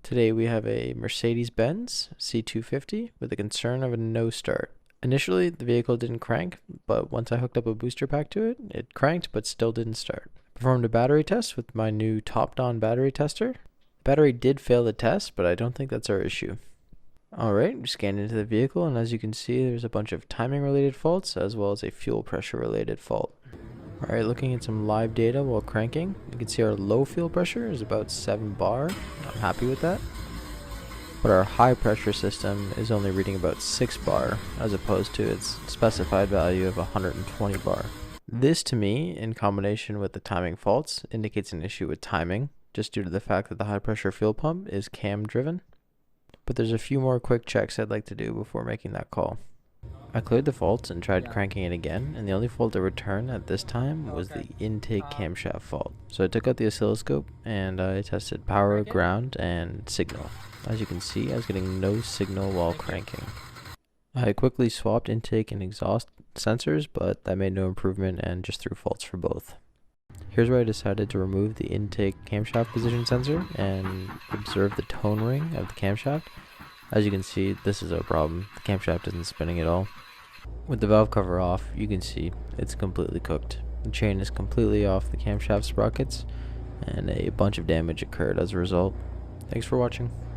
Today we have a Mercedes-Benz C250 with a concern of a no start. Initially the vehicle didn't crank, but once I hooked up a booster pack to it, it cranked but still didn't start. Performed a battery test with my new top-on battery tester. The battery did fail the test, but I don't think that's our issue. Alright, we scanned into the vehicle, and as you can see there's a bunch of timing related faults as well as a fuel pressure related fault. Alright, looking at some live data while cranking, you can see our low fuel pressure is about 7 bar. I'm happy with that. But our high pressure system is only reading about 6 bar as opposed to its specified value of 120 bar. This to me, in combination with the timing faults, indicates an issue with timing, just due to the fact that the high pressure fuel pump is cam driven. But there's a few more quick checks I'd like to do before making that call. I cleared the faults and tried cranking it again, and the only fault that returned at this time was the intake camshaft fault. So I took out the oscilloscope and I tested power, ground, and signal. As you can see, I was getting no signal while cranking. I quickly swapped intake and exhaust sensors, but that made no improvement and just threw faults for both. Here's where I decided to remove the intake camshaft position sensor and observe the tone ring of the camshaft. As you can see, this is our problem. The camshaft isn't spinning at all. With the valve cover off, you can see it's completely cooked. The chain is completely off the camshaft sprockets, and a bunch of damage occurred as a result. Thanks for watching.